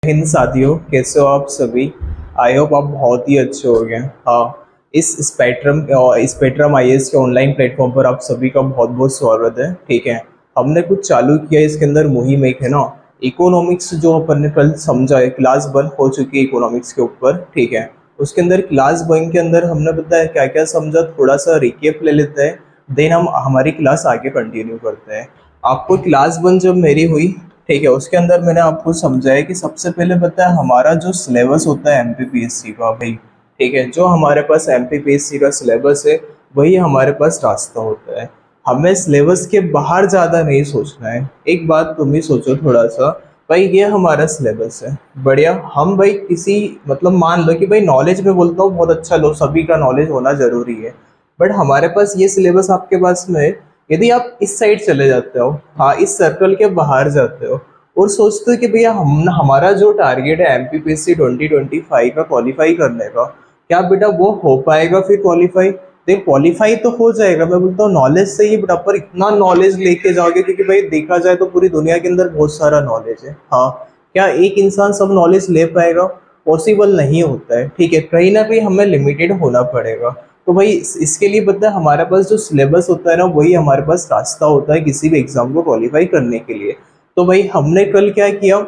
हिंद साथियों, कैसे हो आप सभी। आई होप आप बहुत ही अच्छे हो गए। हाँ, इस स्पेक्ट्रम आईएएस के ऑनलाइन प्लेटफॉर्म पर आप सभी का बहुत बहुत स्वागत है। ठीक है, हमने कुछ चालू किया, इसके अंदर मुहिम एक है ना, इकोनॉमिक्स, जो अपन ने कल समझा है, क्लास वन हो चुकी है इकोनॉमिक्स के ऊपर। ठीक है, उसके अंदर क्लास वन के अंदर हमने बताया क्या क्या समझा, थोड़ा सा रिकेप ले लेते हैं, देन हम हमारी क्लास आगे कंटिन्यू करते हैं। आपको क्लास वन जब मेरी हुई, ठीक है, उसके अंदर मैंने आपको समझाया कि सबसे पहले पता है हमारा जो सिलेबस होता है एमपीपीएससी का भाई। ठीक है, जो हमारे पास एमपीपीएससी का सिलेबस है वही हमारे पास रास्ता होता है। हमें सिलेबस के बाहर ज़्यादा नहीं सोचना है। एक बात तुम ही सोचो थोड़ा सा, भाई ये हमारा सिलेबस है, बढ़िया। हम भाई किसी, मतलब मान लो कि भाई नॉलेज में बोलता हूँ बहुत अच्छा, लो सभी का नॉलेज होना ज़रूरी है, बट हमारे पास ये सिलेबस आपके पास में है। यदि आप इस साइड चले जाते हो, हाँ, इस सर्कल के बाहर जाते हो और सोचते हो कि भैया हम हमारा जो टारगेट है एमपीपीएससी 2025 का क्वालिफाई करने का, क्या बेटा वो हो पाएगा फिर क्वालिफाई? देख, क्वालिफाई तो हो जाएगा, मैं बोलता हूँ नॉलेज से ही बेटा, पर इतना नॉलेज लेके जाओगे, क्योंकि भाई देखा जाए तो पूरी दुनिया के अंदर बहुत सारा नॉलेज है। हाँ, क्या एक इंसान सब नॉलेज ले पाएगा? पॉसिबल नहीं होता है। ठीक है, कहीं ना कहीं हमें लिमिटेड होना पड़ेगा। तो भाई इसके लिए पता है हमारे पास जो सिलेबस होता है ना, वही हमारे पास रास्ता होता है किसी भी एग्जाम को क्वालिफाई करने के लिए। तो भाई हमने कल क्या किया,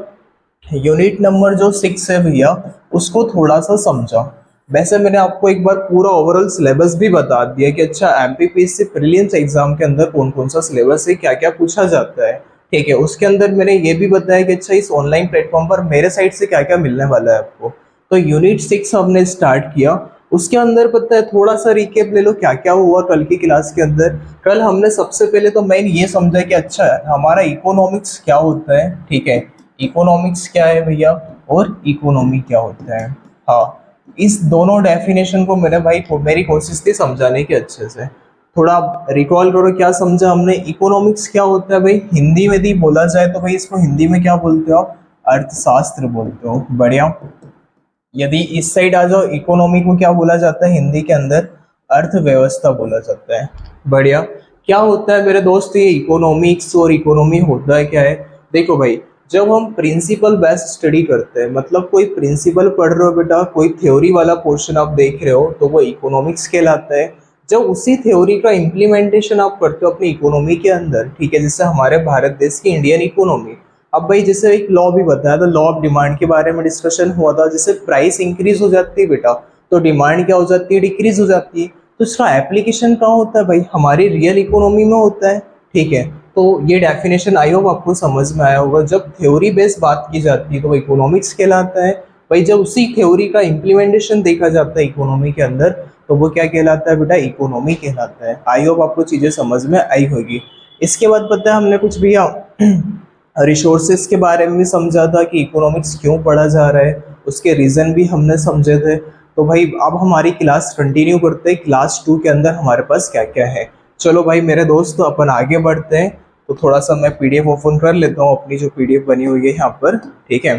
यूनिट नंबर जो 6 है भैया, उसको थोड़ा सा समझा। वैसे मैंने आपको एक बार पूरा ओवरऑल सिलेबस भी बता दिया कि अच्छा एमपीपीएससी प्रीलिम्स एग्जाम के अंदर कौन कौन सा सिलेबस है, क्या क्या पूछा जाता है। ठीक है, उसके अंदर मैंने ये भी बताया कि अच्छा इस ऑनलाइन प्लेटफॉर्म पर मेरे साइड से क्या क्या मिलने वाला है आपको। तो यूनिट 6 हमने स्टार्ट किया। उसके अंदर पता है थोड़ा सा रिकेप ले लो क्या क्या हुआ कल की क्लास के अंदर। कल हमने सबसे पहले तो मेन ये समझा कि अच्छा हमारा इकोनॉमिक्स क्या होता है। ठीक है, इकोनॉमिक्स क्या है भैया और इकोनॉमी क्या होता है। हाँ, इस दोनों डेफिनेशन को मैंने भाई मेरी कोशिश थी समझाने की अच्छे से। थोड़ा रिकॉल करो क्या समझा हमने। इकोनॉमिक्स क्या होता है भाई, हिंदी में यदि बोला जाए तो भाई इसको हिंदी में क्या बोलते हो? अर्थशास्त्र बोलते हो, बढ़िया। यदि इस साइड आ जाओ, इकोनॉमी को क्या बोला जाता है हिंदी के अंदर? अर्थव्यवस्था बोला जाता है, बढ़िया। क्या होता है मेरे दोस्त ये इकोनॉमिक्स और इकोनॉमी होता है क्या है? देखो भाई, जब हम प्रिंसिपल बेस्ड स्टडी करते हैं, मतलब कोई प्रिंसिपल पढ़ रहे हो बेटा, कोई थ्योरी वाला पोर्शन आप देख रहे हो, तो वो इकोनॉमिक्स कहलाता है। जब उसी थ्योरी का इम्प्लीमेंटेशन आप करते हो अपनी इकोनॉमी के अंदर, ठीक है, जैसे हमारे भारत देश की इंडियन इकोनॉमी। अब भाई जैसे एक लॉ भी बताया था, लॉ ऑफ डिमांड के बारे में डिस्कशन हुआ था, जैसे प्राइस इंक्रीज हो जाती है बेटा, तो डिमांड क्या हो जाती है? डिक्रीज हो जाती है। तो इसका एप्लीकेशन कहाँ होता है भाई? हमारी रियल इकोनॉमी में होता है। ठीक है, तो ये डेफिनेशन आई होप आपको समझ में आया होगा। जब थ्योरी बेस्ड बात की जाती है तो वो इकोनॉमिक्स कहलाता है। भाई जब उसी थ्योरी का इम्प्लीमेंटेशन देखा जाता है इकोनॉमी के अंदर, तो वो क्या कहलाता है बेटा? इकोनॉमी कहलाता है। आई होप आपको चीजें समझ में आई होगी। इसके बाद पता है हमने कुछ भैया रिसोर्सेज के बारे में भी समझा था कि इकोनॉमिक्स क्यों पढ़ा जा रहा है, उसके रीज़न भी हमने समझे थे। तो भाई अब हमारी क्लास कंटिन्यू करते हैं, क्लास 2 के अंदर हमारे पास क्या क्या है। चलो भाई मेरे दोस्त, तो अपन आगे बढ़ते हैं। तो थोड़ा सा मैं पीडीएफ ओपन कर लेता हूँ अपनी, जो पीडीएफ बनी हुई है यहाँ पर। ठीक है,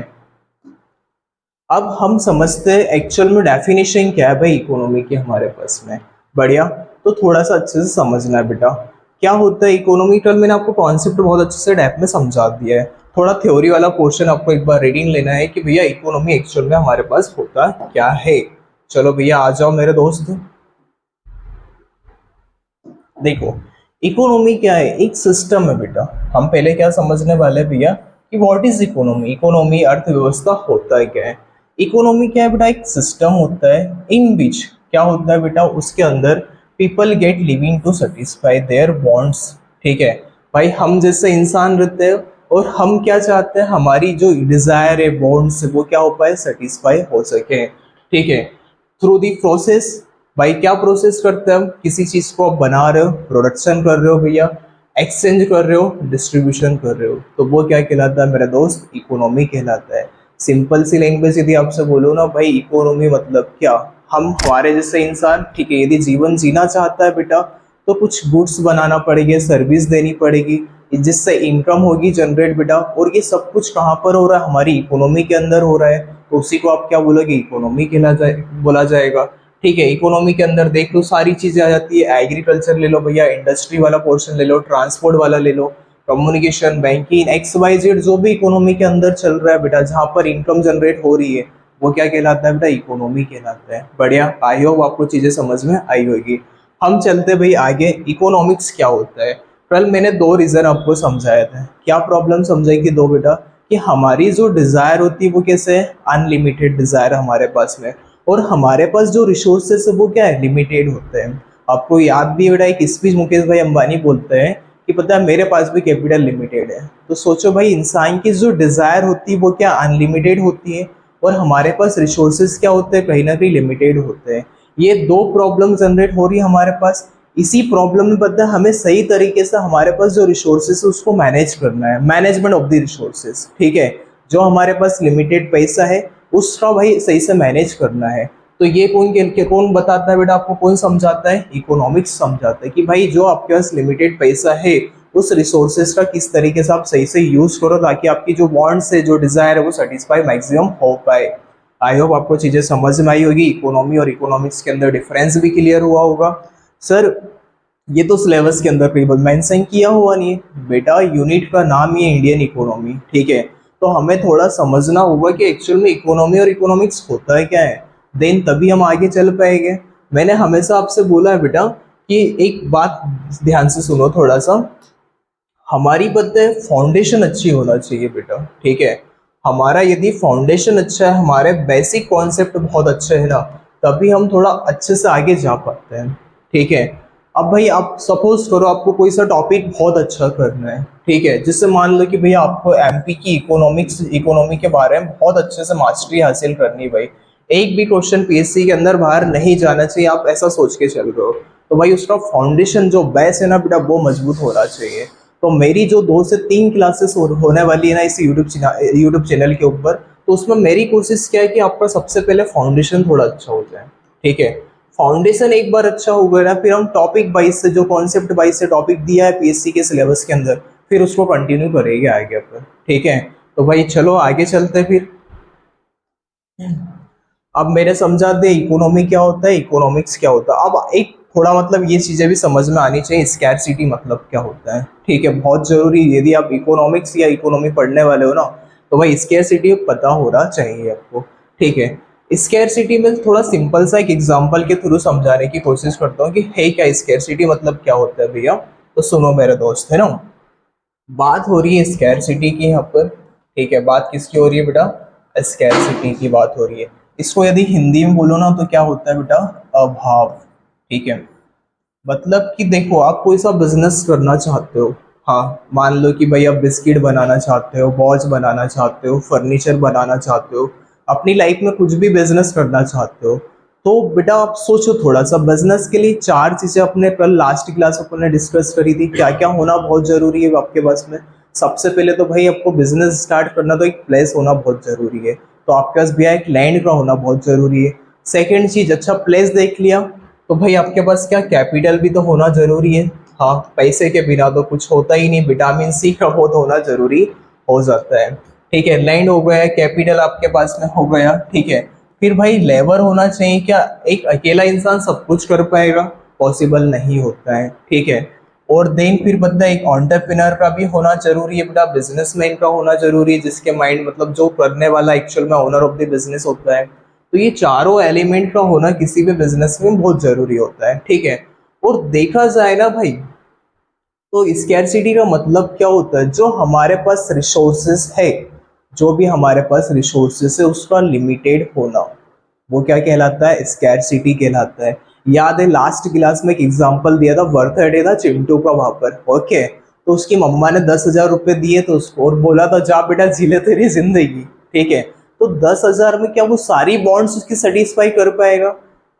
अब हम समझते हैं एक्चुअल में डेफिनेशन क्या है भाई इकोनॉमी की हमारे पास में, बढ़िया। तो थोड़ा सा अच्छे से समझना है बेटा, क्या होता है इकोनॉमी। कल मैंने आपको कॉन्सेप्ट बहुत अच्छे से डेप में समझा दिया है। थोड़ा थ्योरी वाला पोर्शन आपको एक बार रीडिंग लेना है कि भैया इकोनॉमी एक्चुअल में हमारे पास होता क्या है। चलो भैया आ जाओ मेरे दोस्त। देखो, इकोनॉमी क्या है? एक सिस्टम है बेटा। हम पहले क्या समझने वाले हैं भैया कि व्हाट इज इकोनॉमी। इकोनॉमी अर्थव्यवस्था होता है क्या है? इकोनॉमी क्या है बेटा? एक सिस्टम होता है इन विच क्या होता है बेटा, उसके अंदर people get living to satisfy their wants. ठीक है भाई, हम जैसे इंसान रहते हैं और हम क्या चाहते हैं, हमारी जो डिजायर है, वांट्स है, वो क्या हो पाए? सेटिस्फाई हो सके। ठीक है, थ्रू दी प्रोसेस। भाई क्या प्रोसेस करते हैं हम? किसी चीज को आप बना रहे हो, प्रोडक्शन कर रहे हो भैया, एक्सचेंज कर रहे हो, डिस्ट्रीब्यूशन कर रहे हो, तो वो क्या कहलाता है मेरे दोस्त? इकोनॉमी कहलाता है। सिंपल सी लैंग्वेज यदि आपसे बोलो ना भाई, इकोनॉमी मतलब क्या? हम हमारे जैसे इंसान, ठीक है, यदि जीवन जीना चाहता है बेटा, तो कुछ गुड्स बनाना पड़ेगी, सर्विस देनी पड़ेगी, जिससे इनकम होगी जनरेट बेटा। और ये सब कुछ कहाँ पर हो रहा है? हमारी इकोनॉमी के अंदर हो रहा है। तो उसी को आप क्या बोलोगे? इकोनॉमी बोला जाएगा। ठीक है, इकोनॉमी के अंदर देख लो सारी चीजें आ जाती है। एग्रीकल्चर ले लो भैया, इंडस्ट्री वाला पोर्शन ले लो, ट्रांसपोर्ट वाला ले लो, कम्युनिकेशन, बैंकिंग, XYZ जो भी इकोनॉमी के अंदर चल रहा है बेटा, जहाँ पर इनकम जनरेट हो रही है, वो क्या कहलाता है बेटा? इकोनॉमी कहलाता है। बढ़िया, आई होप आपको चीजें समझ में आई होगी। हम चलते भाई आगे, इकोनॉमिक्स क्या होता है। कल मैंने दो रीजन आपको समझाया था। क्या प्रॉब्लम समझाई कि दो बेटा, कि हमारी जो डिजायर होती है वो कैसे है? अनलिमिटेड डिजायर हमारे पास में, और हमारे पास जो रिसोर्सेस है वो क्या है? लिमिटेड होते हैं। आपको याद भी है बेटा, एक स्पीच मुकेश भाई अंबानी बोलते हैं कि पता है मेरे पास भी कैपिटल लिमिटेड है। तो सोचो भाई, इंसान की जो डिजायर होती है वो क्या अनलिमिटेड होती है, और हमारे पास रिसोर्सेज क्या होते हैं? कहीं ना कहीं लिमिटेड होते हैं। ये दो प्रॉब्लम जनरेट हो रही है हमारे पास। इसी प्रॉब्लम में पता है हमें सही तरीके से हमारे पास जो रिसोर्सेज है उसको मैनेज करना है, मैनेजमेंट ऑफ द रिसोर्सेज। ठीक है, जो हमारे पास लिमिटेड पैसा है उसका भाई सही से मैनेज करना है। तो ये कौन बताता है बेटा आपको? कौन समझाता है? इकोनॉमिक्स समझाता है कि भाई जो आपके पास लिमिटेड पैसा है उस रिसोर्सेज का किस तरीके से आप सही से यूज करो, ताकि आपकी जो वांट्स है, जो डिजायर है, वो सेटिस्फाई मैक्सिमम हो पाए। आई होप आपको चीजें समझ में आई होगी। इकोनॉमी और इकोनॉमिक्स के अंदर डिफरेंस भी क्लियर हुआ होगा। सर ये तो सिलेबस के अंदर कहीं मेंशन किया हुआ नहीं है बेटा, यूनिट का नाम ही है इंडियन इकोनॉमी। ठीक है, तो हमें थोड़ा समझना होगा कि एक्चुअल में इकोनॉमी और इकोनॉमिक्स होता है क्या है, देन तभी हम आगे चल पाएंगे। मैंने हमेशा आपसे बोला है बेटा कि एक बात ध्यान से सुनो थोड़ा सा, हमारी पता है फाउंडेशन अच्छी होना चाहिए बेटा। ठीक है, हमारा यदि फाउंडेशन अच्छा है, हमारे बेसिक कॉन्सेप्ट बहुत अच्छे है ना, तभी हम थोड़ा अच्छे से आगे जा पाते हैं। ठीक है, अब भाई आप सपोज करो आपको कोई सा टॉपिक बहुत अच्छा करना है। ठीक है, जिससे मान लो कि भैया आपको एमपी की इकोनॉमी के बारे में बहुत अच्छे से मास्टरी हासिल करनी है भाई, एक भी क्वेश्चन पीएससी के अंदर बाहर नहीं जाना चाहिए, आप ऐसा सोच के चल रहे हो, तो भाई उसका फाउंडेशन जो बेस है ना बेटा, वो मजबूत होना चाहिए। तो मेरी जो 2 से 3 क्लासेस होने वाली है ना इस यूट्यूब चैनल के ऊपर, तो उसमें मेरी कोशिश क्या है कि आपका सबसे पहले फाउंडेशन थोड़ा अच्छा हो जाए। ठीक है, फाउंडेशन एक बार अच्छा हो गया ना, फिर हम टॉपिक वाइज से, जो कॉन्सेप्ट वाइज से टॉपिक दिया है पीएससी के सिलेबस के अंदर, फिर उसको कंटिन्यू करेंगे आगे पर। ठीक है, तो भाई चलो आगे चलते हैं फिर। अब मैंने समझा दे इकोनॉमी क्या होता है, इकोनॉमिक्स क्या होता है। अब एक थोड़ा मतलब ये चीजें भी समझ में आनी चाहिए, स्कैरसिटी मतलब क्या होता है। ठीक है, बहुत जरूरी, यदि आप इकोनॉमिक्स या इकोनॉमी पढ़ने वाले हो ना, तो भाई स्कैरसिटी पता होना चाहिए आपको। ठीक है, स्कैरसिटी में थोड़ा सिंपल सा एक एग्जांपल के थ्रू समझाने की कोशिश करता हूँ कि है क्या स्कैरसिटी, मतलब क्या होता है भैया। तो सुनो मेरे दोस्त, है ना, बात हो रही है स्कैरसिटी की यहाँ पर। ठीक है, बात किसकी हो रही है बेटा? स्कैरसिटी की बात हो रही है। इसको यदि हिंदी में बोलो ना तो क्या होता है बेटा? अभाव। ठीक है, मतलब कि देखो आप कोई सा बिजनेस करना चाहते हो, हाँ, मान लो कि भाई आप बिस्किट बनाना चाहते हो, वॉच बनाना चाहते हो, फर्नीचर बनाना चाहते हो, अपनी लाइफ में कुछ भी बिजनेस करना चाहते हो, तो बेटा आप सोचो थोड़ा सा, बिजनेस के लिए 4 चीजें अपने कल लास्ट क्लास में अपने डिस्कस करी थी, क्या क्या होना बहुत जरूरी है आपके पास में। सबसे पहले तो भाई आपको बिजनेस स्टार्ट करना तो एक प्लेस होना बहुत जरूरी है, तो आपके पास भैया एक लैंड का होना बहुत जरूरी है। सेकेंड चीज, अच्छा प्लेस देख लिया, तो भाई आपके पास क्या कैपिटल भी तो होना जरूरी है। हाँ, पैसे के बिना तो कुछ होता ही नहीं, विटामिन सी का बहुत होना जरूरी हो जाता है। ठीक है, लैंड हो गया, कैपिटल आपके पास में हो गया। ठीक है, फिर भाई लेबर होना चाहिए। क्या एक अकेला इंसान सब कुछ कर पाएगा? पॉसिबल नहीं होता है। ठीक है, और देन फिर बंदा एक एंटरप्रेन्योर का भी होना जरूरी है बेटा, बिजनेसमैन का होना जरूरी है, जिसके माइंड मतलब जो करने वाला एक्चुअल में ओनर ऑफ द बिजनेस होता है। तो ये चारों एलिमेंट का होना किसी भी बिजनेस में बहुत जरूरी होता है। ठीक है, और देखा जाए ना भाई, तो स्कैरसिटी का मतलब क्या होता है? जो हमारे पास रिसोर्सेस है, जो भी हमारे पास रिसोर्सेस है उसका लिमिटेड होना, वो क्या कहलाता है? स्कैरसिटी कहलाता है। याद है लास्ट क्लास में एक एग्जांपल दिया था, बर्थडे था चिंटू का वहां पर। ओके, तो उसकी मम्मा ने 10,000 रुपये दिए तो उसको, और बोला था जा बेटा जी ले तेरी जिंदगी। ठीक है, तो 10,000 में क्या वो सारी बॉन्ड्स उसकी सेटिस्फाई कर पाएगा?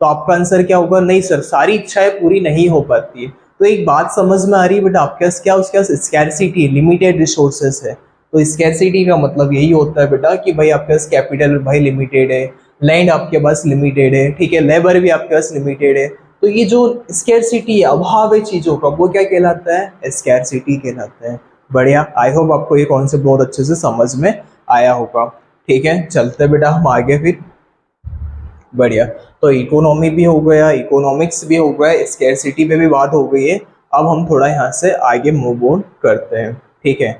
तो आपका आंसर क्या होगा? नहीं सर, सारी इच्छाएं पूरी नहीं हो पाती है। तो एक बात समझ में आ रही है बेटा, आपके पास क्या, उसके पास स्कैरसिटी, लिमिटेड रिसोर्सेस है। तो स्कैरसिटी का मतलब यही होता है बेटा कि भाई आपके पास कैपिटल भाई लिमिटेड है, लैंड आपके पास लिमिटेड है। ठीक है, लेबर भी आपके पास लिमिटेड है। तो ये जो स्कैरसिटी है, अभाव है चीजों का, वो क्या कहलाता है? स्कैरसिटी कहलाता है। बढ़िया, आई होप आपको ये कॉन्सेप्ट बहुत अच्छे से समझ में आया होगा। ठीक है, चलते बेटा हम आगे फिर। बढ़िया, तो इकोनॉमी भी हो गया, इकोनॉमिक्स भी हो गया, स्कैरसिटी पे भी बात हो गई है। अब हम थोड़ा यहाँ से आगे मूव ऑन करते हैं। ठीक है।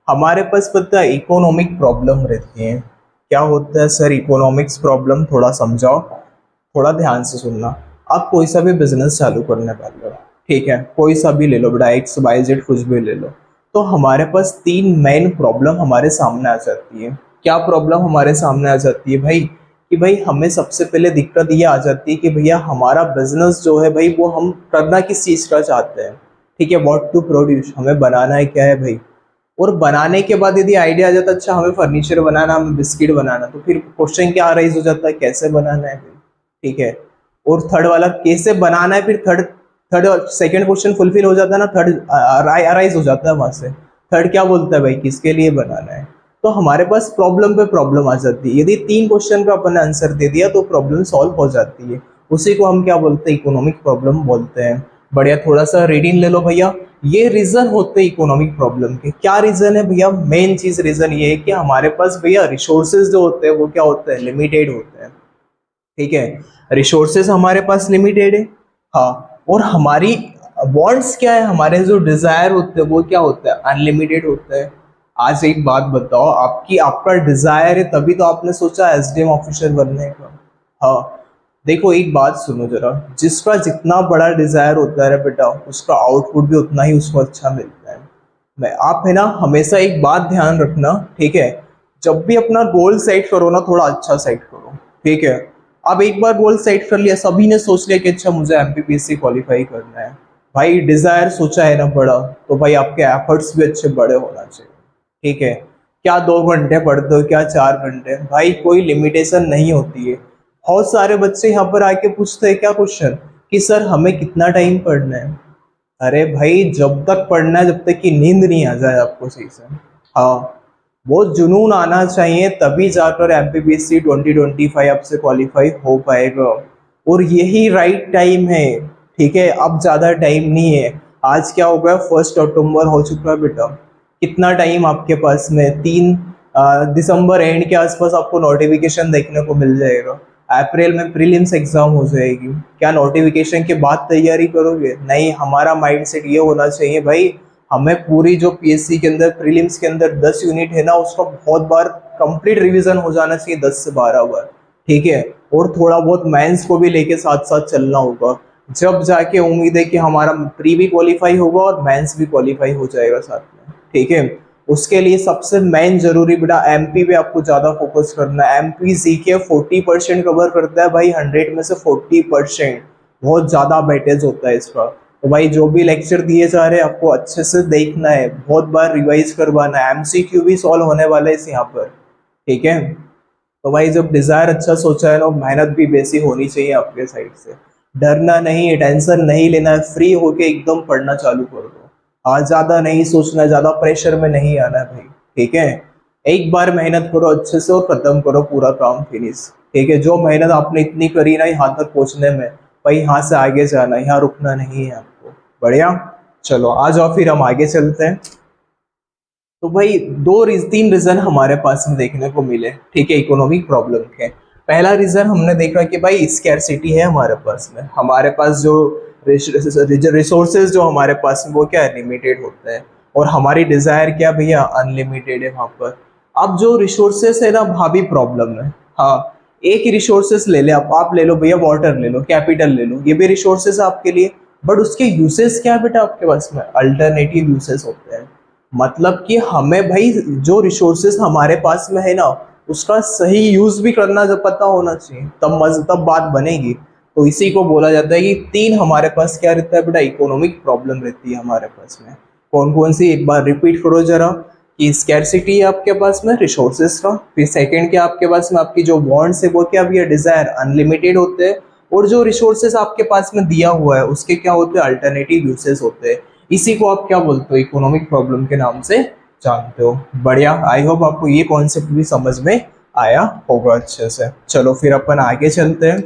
हमारे पास पता है इकोनॉमिक प्रॉब्लम रहती है। क्या होता है सर इकोनॉमिक्स प्रॉब्लम, थोड़ा समझाओ, थोड़ा ध्यान से सुनना। आप कोई सा भी बिजनेस चालू करने वाले हो, ठीक है, कोई सा भी ले लो बेटा, एक्स वाई जेड कुछ भी ले लो, तो हमारे पास तीन मेन प्रॉब्लम हमारे सामने आ जाती है। क्या प्रॉब्लम हमारे सामने आ जाती है भाई, कि भाई हमें सबसे पहले दिक्कत ये आ जाती है कि भैया हमारा बिजनेस जो है भाई वो हम करना किस चीज़ का चाहते हैं, ठीक है, व्हाट टू प्रोड्यूस, हमें बनाना है क्या है भाई। और बनाने के बाद यदि आइडिया आ जाता है अच्छा हमें फर्नीचर बनाना, हमें बिस्किट बनाना, तो फिर क्वेश्चन क्या अराइज हो जाता है, कैसे बनाना है भाई, ठीक है। और थर्ड वाला कैसे बनाना है, फिर third third second question fulfil हो जाता है ना, थर्ड अराइज हो जाता है वहां से। थर्ड क्या बोलता है भाई, किसके लिए बनाना है। तो हमारे पास प्रॉब्लम पे प्रॉब्लम आ जाती है। यदि तीन क्वेश्चन का अपन ने आंसर दे दिया तो प्रॉब्लम सॉल्व हो जाती है। उसी को हम क्या बोलते हैं, इकोनॉमिक प्रॉब्लम बोलते हैं। बढ़िया, थोड़ा सा रीडिंग ले लो भैया। ये रीजन होते हैं इकोनॉमिक प्रॉब्लम के। क्या रीजन है भैया, मेन चीज रीजन ये है कि हमारे पास भैया रिसोर्सेज जो होते हैं वो क्या होते हैं, लिमिटेड होते हैं, ठीक है। रिसोर्सेज हमारे पास लिमिटेड है, हाँ। और हमारी वांट्स क्या है, हमारे जो डिजायर होते हैं वो क्या होता है, अनलिमिटेड होता है। आज एक बात बताओ, आपकी आपका डिजायर है तभी तो आपने सोचा एसडीएम ऑफिसर बनने का, हाँ। देखो एक बात सुनो जरा, जिसका जितना बड़ा डिजायर होता है बेटा उसका आउटपुट भी उतना ही उसको अच्छा मिलता है। मैं आप है ना हमेशा एक बात ध्यान रखना, ठीक है, जब भी अपना गोल सेट करो ना थोड़ा अच्छा सेट करो, ठीक है। अब एक बार गोल सेट कर लिया, सभी ने सोच लिया कि अच्छा मुझे एमपीपीएससी क्वालिफाई करना है, भाई डिजायर सोचा है ना बड़ा, तो भाई आपके एफर्ट्स भी अच्छे बड़े होना चाहिए, ठीक है। क्या 2 घंटे पढ़ते हो, क्या 4 घंटे, भाई कोई लिमिटेशन नहीं होती है। बहुत सारे बच्चे यहाँ पर आके पूछते हैं क्या क्वेश्चन, कि सर हमें कितना टाइम पढ़ना है। अरे भाई जब तक पढ़ना है, जब तक कि नींद नहीं आ जाए आपको सही से, हाँ। वो जुनून आना चाहिए तभी जाकर एमपीपीएससी 2025 आपसे क्वालिफाई हो पाएगा। और यही राइट टाइम है, ठीक है, अब ज़्यादा टाइम नहीं है। आज क्या हो गया, 1 अक्टूबर हो चुका है बेटा। कितना टाइम आपके पास में, 3 दिसंबर एंड के आसपास आपको नोटिफिकेशन देखने को मिल जाएगा। अप्रैल में प्रीलिम्स एग्जाम हो जाएगी। क्या नोटिफिकेशन के बाद तैयारी करोगे, नहीं। हमारा माइंडसेट ये होना चाहिए भाई, हमें पूरी जो पीएससी के अंदर प्रीलिम्स के अंदर 10 यूनिट है ना उसका बहुत बार कंप्लीट रिवीजन हो जाना चाहिए, 10 से 12 बार, ठीक है। और थोड़ा बहुत मेंस को भी लेके साथ साथ चलना होगा, जब जाके उम्मीद है कि हमारा प्री भी क्वालिफाई होगा और मेंस भी क्वालिफाई हो जाएगा साथ में, ठीक है। उसके लिए सबसे मेन जरूरी बेटा एमपी पे आपको ज्यादा फोकस करना है। एमपी सीखे 40% कवर करता है भाई, 100 में से 40%, बहुत ज्यादा वेटेज होता है इसका। तो भाई जो भी लेक्चर दिए जा रहे हैं आपको अच्छे से देखना है, बहुत बार रिवाइज करवाना है, एमसीक्यू भी सॉल्व होने वाला है इस यहाँ पर, ठीक है। तो भाई जब डिजायर अच्छा सोचा है ना, मेहनत भी बेसी होनी चाहिए आपके साइड से। डरना नहीं है, टेंशन नहीं लेना है, फ्री होके एकदम पढ़ना चालू कर दो। आज ज्यादा नहीं सोचना, ज्यादा प्रेशर में नहीं आना है भाई, ठीक है। एक बार मेहनत करो अच्छे से और खत्म करो पूरा काम, फिनिश, ठीक है। जो मेहनत आपने इतनी करी ना यहाँ तक पहुंचने में, भाई यहाँ से आगे जाना, यहाँ रुकना नहीं है आपको। बढ़िया, चलो आ जाओ फिर हम आगे चलते हैं। तो भाई तीन रीजन हमारे पास में देखने को मिले, ठीक है, इकोनॉमिक प्रॉब्लम के। पहला रीजन हमने देखा कि भाई स्कैरसिटी है हमारे पास में, हमारे पास जो रिसोर्सेज जो हमारे पास में वो क्या है, लिमिटेड होते हैं। और हमारी डिजायर क्या भैया, अनलिमिटेड है वहां पर। अब जो रिसोर्सेज है ना भाभी प्रॉब्लम है, हाँ। एक ही रिसोर्सेज ले ले आप ले लो भैया, वाटर ले लो, कैपिटल ले लो, ये भी रिसोर्सेज आपके लिए। बट उसके यूसेस क्या है बेटा आपके पास में, अल्टरनेटिव यूसेस होते हैं। मतलब कि हमें भाई जो रिसोर्सेज हमारे पास में है ना उसका सही यूज भी करना जब पता होना चाहिए, तब बात बनेगी। तो इसी को बोला जाता है कि तीन हमारे पास क्या रहता है बेटा, इकोनॉमिक प्रॉब्लम रहती है हमारे पास में। कौन कौन सी, एक बार रिपीट करो जरा, कि स्कैरसिटी है आपके पास में रिसोर्सेज का, फिर सेकंड क्या आपके पास में, आपकी जो वांट्स है वो क्या भी, डिजायर अनलिमिटेड होते हैं। और जो रिसोर्सेज आपके पास में दिया हुआ है उसके क्या होते हैं, अल्टरनेटिव यूसेज होते हैं। इसी को आप क्या बोलते हो, इकोनॉमिक प्रॉब्लम के नाम से जानते हो। बढ़िया, आई होप आपको ये कॉन्सेप्ट भी समझ में आया होगा अच्छे से। चलो फिर अपन आगे चलते हैं।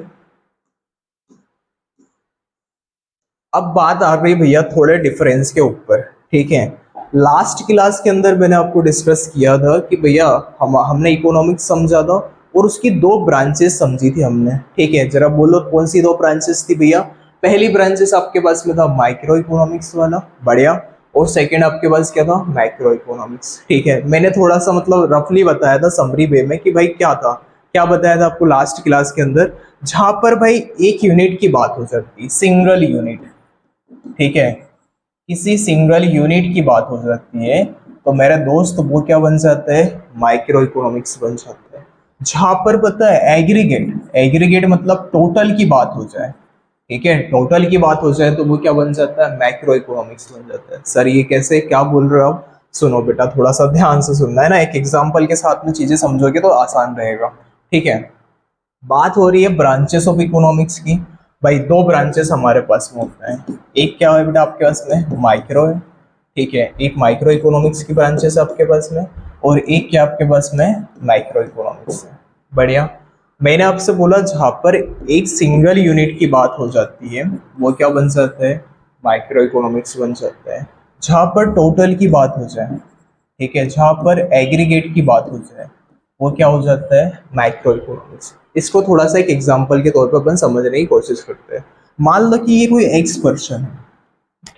अब बात आ गई भैया थोड़े डिफरेंस के ऊपर, ठीक है। लास्ट क्लास के अंदर मैंने आपको डिस्कस किया था कि भैया हमने इकोनॉमिक्स समझा था और उसकी 2 ब्रांचेस समझी थी हमने, ठीक है। जरा बोलो कौन सी 2 ब्रांचेस थी भैया। पहली ब्रांचेस आपके पास में था माइक्रो इकोनॉमिक्स वाला, बढ़िया। और सेकंड आपके पास क्या था, मैक्रो इकोनॉमिक्स। ठीक है, मैंने थोड़ा सा मतलब रफली बताया था समरी वे में कि भाई क्या था, क्या बताया था आपको लास्ट क्लास के अंदर, जहां पर भाई एक यूनिट की बात हो सकती है, सिंगल यूनिट। ठीक है, किसी सिंगल यूनिट की बात हो सकती है, तो मेरे दोस्त वो क्या बन जाता है, माइक्रो इकोनॉमिक्स बन जाता है। जहां पर पता है एग्रीगेट, एग्रीगेट मतलब टोटल की बात हो जाए, ठीक है, टोटल की बात हो जाए तो वो क्या बन जाता है, मैक्रो इकोनॉमिक्स बन जाता है। सर ये कैसे, क्या बोल रहे हो आप? सुनो बेटा, थोड़ा सा ध्यान से सुनना है ना, एक एग्जांपल के साथ में चीजें समझोगे तो आसान रहेगा। ठीक है, बात हो रही है ब्रांचेस ऑफ इकोनॉमिक्स की। भाई दो ब्रांचेस हमारे पास में होते हैं, एक क्या है बेटा आपके पास में, माइक्रो है। ठीक है, एक माइक्रो इकोनॉमिक्स की ब्रांचेस है आपके पास में, और एक क्या आपके पास में, मैक्रो इकोनॉमिक्स है। बढ़िया। मैंने आपसे बोला जहां पर एक सिंगल यूनिट की बात हो जाती है वो क्या बन जाता है, माइक्रो इकोनॉमिक्स बन जाता है। जहां पर टोटल की बात हो जाए, ठीक है, जहां पर एग्रीगेट की बात हो जाए वो क्या हो जाता है, माइक्रो इकोनॉमिक्स। इसको थोड़ा सा एक एग्जांपल के तौर पर अपन समझने की कोशिश करते हैं। मान लो कि ये कोई एक्स पर्सन है,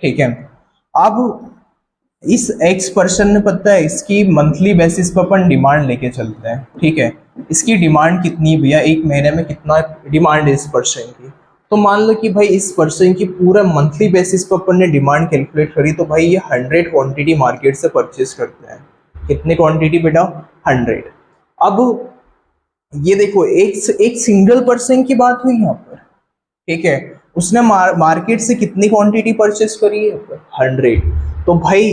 ठीक है। अब इस एक्स पर्सन ने पता है इसकी मंथली बेसिस पर अपन डिमांड लेके चलते हैं, ठीक है। इसकी डिमांड कितनी भैया, एक महीने में कितना डिमांड है इस पर्सन की। तो मान लो कि भाई इस पर्सन की पूरा मंथली बेसिस पर अपन ने डिमांड कैलकुलेट करी, तो भाई ये 100 क्वांटिटी मार्केट से परचेज करते हैं। कितनी क्वांटिटी बेटा, 100। अब ये देखो एक एक सिंगल पर्सन की बात हुई यहाँ पर, ठीक है। उसने मार्केट से कितनी क्वांटिटी परचेस करी है, 100। तो भाई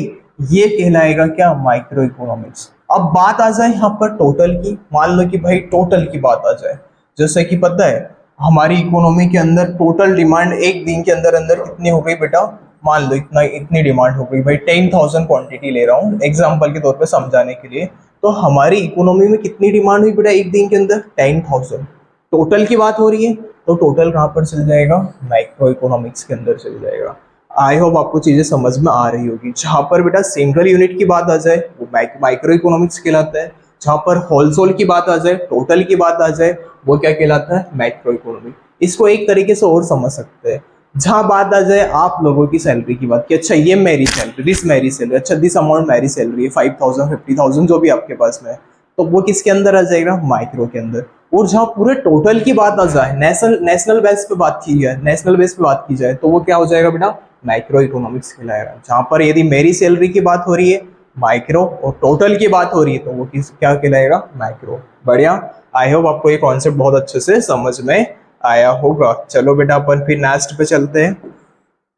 ये कहलाएगा क्या, माइक्रो इकोनॉमिक्स। अब बात आ जाए यहाँ पर टोटल की, मान लो कि भाई टोटल की बात आ जाए, जैसे कि पता है हमारी इकोनॉमी के अंदर टोटल डिमांड एक दिन के अंदर अंदर कितनी हो गई बेटा, मान लो इतना, इतनी डिमांड हो गई भाई, 10,000 क्वांटिटी ले रहा हूँ एग्जाम्पल के तौर पर समझाने के लिए। तो हमारी इकोनॉमी में कितनी डिमांड हुई बेटा एक दिन के अंदर, 10,000। टोटल की बात हो रही है, तो टोटल कहाँ पर चल जाएगा, माइक्रो इकोनॉमिक्स के अंदर चल जाएगा। आई होप आपको चीजें समझ में आ रही होगी। जहां पर बेटा सिंगल यूनिट की बात आ जाए वो माइक्रो इकोनॉमिक्स कहलाता है, जहां पर होलसेल की बात आ जाए, टोटल की बात आ जाए, वो क्या कहलाता है, मैक्रो इकोनॉमिक। इसको एक तरीके से और समझ सकते हैं, जहां बात आ जाए आप लोगों की सैलरी की बात, कि अच्छा ये मेरी सैलरी, दिस मेरी सैलरी, अच्छा दिस अमाउंट मेरी सैलरी है, 5,000 50,000 जो भी आपके पास में है, तो वो किसके अंदर आ जाएगा, माइक्रो के अंदर। और जहां पूरे टोटल की बात आ जाए, नेशनल नेशनल बेस पे बात की जाए, नेशनल बेस पे बात की जाए, तो वो क्या हो जाएगा बेटा, माइक्रो इकोनॉमिक्स कहलाएगा। जहां पर यदि मेरी सैलरी की बात हो रही है माइक्रो, और टोटल की बात हो रही है तो वो किस क्या कहलाएगा, मैक्रो। बढ़िया। आई होप आपको ये कॉन्सेप्ट बहुत अच्छे से समझ में आया होगा। चलो बेटा अपन फिर नेक्स्ट पे चलते हैं,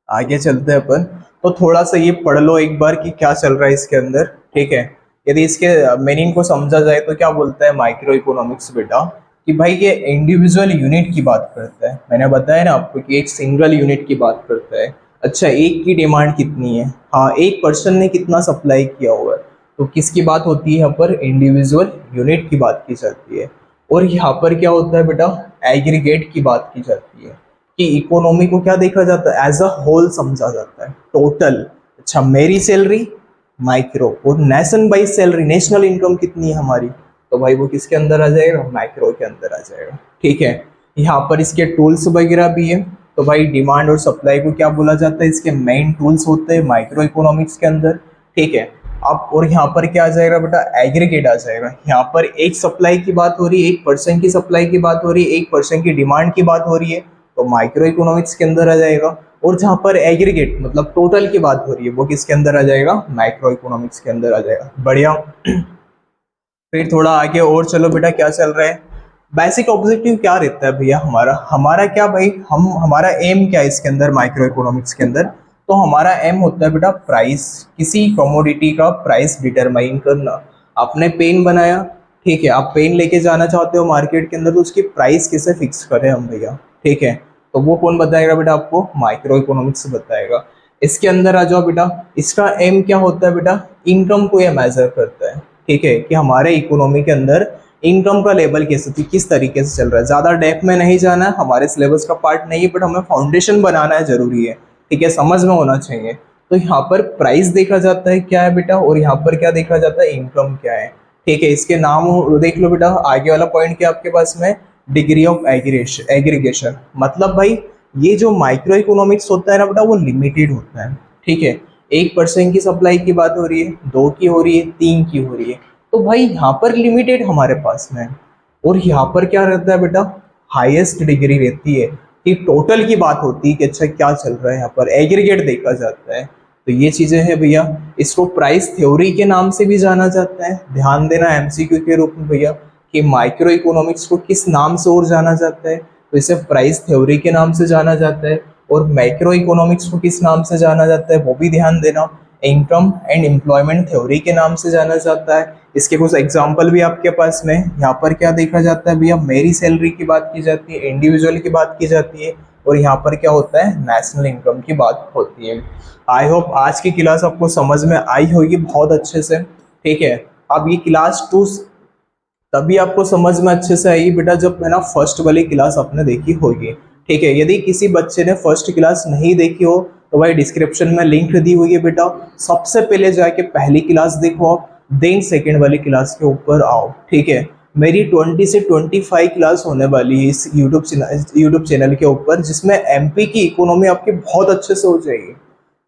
आगे चलते हैं अपन। तो थोड़ा सा ये पढ़ लो एक बार कि क्या चल रहा है इसके अंदर, ठीक है। यदि इसके मीनिंग को समझा जाए तो क्या बोलता है माइक्रो इकोनॉमिक्स बेटा, कि भाई ये इंडिविजुअल यूनिट की बात करता है। मैंने बताया ना आपको कि एक सिंगल यूनिट की बात करता है। अच्छा एक की डिमांड कितनी है, हाँ एक पर्सन ने कितना सप्लाई किया हुआ है, तो किसकी बात होती है यहाँ पर, इंडिविजुअल यूनिट की बात की जाती है। और यहाँ पर क्या होता है बेटा, एग्रीगेट की बात की जाती है, कि इकोनॉमी को क्या देखा जाता है, एज अ होल समझा जाता है, टोटल। अच्छा मेरी सैलरी माइक्रो, और nation wise salary, national income कितनी है हमारी, तो भाई वो किसके अंदर आ जाएगा, माइक्रो के अंदर आ जाएगा। ठीक है, यहाँ पर इसके टूल्स वगैरह भी है। तो भाई डिमांड और सप्लाई को क्या बोला जाता है, इसके मेन टूल्स होते हैं माइक्रो इकोनॉमिक्स के अंदर। ठीक है, अब और यहाँ पर क्या आ जाएगा बेटा, एग्रीगेट आ जाएगा। यहाँ पर एक सप्लाई की बात हो रही है, एक पर्सन की सप्लाई की बात हो रही है, एक पर्सन की डिमांड की बात हो रही है, तो माइक्रो इकोनॉमिक्स के अंदर आ जाएगा। और जहां पर एग्रीगेट मतलब टोटल की बात हो रही है वो किसके अंदर आ जाएगा, माइक्रो इकोनॉमिक्स के अंदर आ जाएगा। बढ़िया। फिर थोड़ा आगे और चलो बेटा, क्या चल रहा है, बेसिक ऑब्जेक्टिव क्या रहता है भैया हमारा, हमारा क्या भाई, हमारा एम क्या है इसके अंदर, माइक्रो इकोनॉमिक्स के अंदर। तो हमारा एम होता है बेटा प्राइस, किसी कमोडिटी का प्राइस डिटरमाइन करना। आपने पेन बनाया, ठीक है, आप पेन लेके जाना चाहते हो मार्केट के अंदर, तो उसकी प्राइस कैसे फिक्स करें हम भैया, ठीक है। तो वो कौन बताएगा बेटा आपको, माइक्रो इकोनॉमिक्स बताएगा। इसके अंदर आ जाओ बेटा, इसका एम क्या होता है बेटा, इनकम को ये मेजर करता है, ठीक है, कि हमारे इकोनॉमी के अंदर इनकम का लेवल कैसे थी, किस तरीके से चल रहा है। ज्यादा डेप्थ में नहीं जाना है, हमारे सिलेबस का पार्ट नहीं है, बट हमें फाउंडेशन बनाना है, जरूरी है, ठीक है, समझ में होना चाहिए। तो यहाँ पर प्राइस देखा जाता है क्या है बेटा, और यहाँ पर क्या देखा जाता है, इनकम क्या है, ठीक है। इसके नाम देख लो बेटा, आगे वाला पॉइंट क्या आपके पास में, डिग्री ऑफ एग्रीगेशन। मतलब भाई ये जो माइक्रो इकोनॉमिक्स होता है ना बेटा, वो लिमिटेड होता है, ठीक है। 1% की सप्लाई की बात हो रही है, 2 की हो रही है, 3 की हो रही है। तो भाई यहाँ पर लिमिटेड हमारे पास में है। और यहाँ पर क्या रहता है बेटा, हाईएस्ट डिग्री रहती है कि टोटल की बात होती है कि अच्छा क्या चल रहा है, यहाँ पर एग्रीगेट देखा जाता है। तो ये चीजें हैं भैया। इसको प्राइस थ्योरी के नाम से भी जाना जाता है, ध्यान देना एमसीक्यू के रूप में भैया, कि माइक्रो इकोनॉमिक्स को किस नाम से और जाना जाता है, तो इसे प्राइस थ्योरी के नाम से जाना जाता है। और मैक्रो इकोनॉमिक्स को किस नाम से जाना जाता है वो भी ध्यान देना, इनकम एंड एम्प्लॉयमेंट थ्योरी के नाम से जाना जाता है। इसके कुछ एग्जाम्पल भी आपके पास में, यहाँ पर क्या देखा जाता है भैया, मेरी सैलरी की बात की जाती है, इंडिविजुअल की बात की जाती है, और यहाँ पर क्या होता है, नेशनल इनकम की बात होती है। आई होप आज की क्लास आपको समझ में आई होगी बहुत अच्छे से। ठीक है, अब ये क्लास 2 तभी आपको समझ में अच्छे से आएगी बेटा जब है ना फर्स्ट वाली क्लास आपने देखी होगी। ठीक है, यदि किसी बच्चे ने फर्स्ट क्लास नहीं देखी हो तो भाई डिस्क्रिप्शन में लिंक दी हुई है बेटा, सबसे पहले जाके पहली क्लास देखो आप, देन सेकेंड वाली क्लास के ऊपर आओ। ठीक है, मेरी 20 से 25 क्लास होने वाली है इस यूट्यूब चैनल के ऊपर, जिसमें एमपी की इकोनॉमी आपकी बहुत अच्छे से हो जाएगी,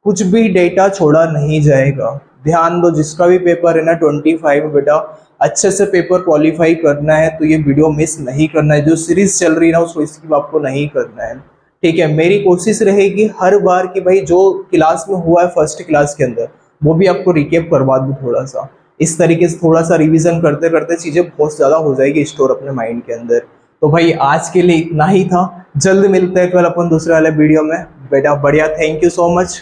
कुछ भी डेटा छोड़ा नहीं जाएगा। ध्यान दो, जिसका भी पेपर है ना 25 बेटा, अच्छे से पेपर क्वालिफाई करना है तो ये वीडियो मिस नहीं करना है। जो सीरीज चल रही है ना उसको स्किप आपको नहीं करना है। ठीक है, मेरी कोशिश रहेगी हर बार कि भाई जो क्लास में हुआ है फर्स्ट क्लास के अंदर वो भी आपको रिकेप करवा दूँ थोड़ा सा। इस तरीके से थोड़ा सा रिवीजन करते करते चीज़ें बहुत ज़्यादा हो जाएगी स्टोर अपने माइंड के अंदर। तो भाई आज के लिए इतना ही था, जल्द मिलते हैं कल अपन दूसरे वाले वीडियो में बेटा। बढ़िया, थैंक यू सो मच।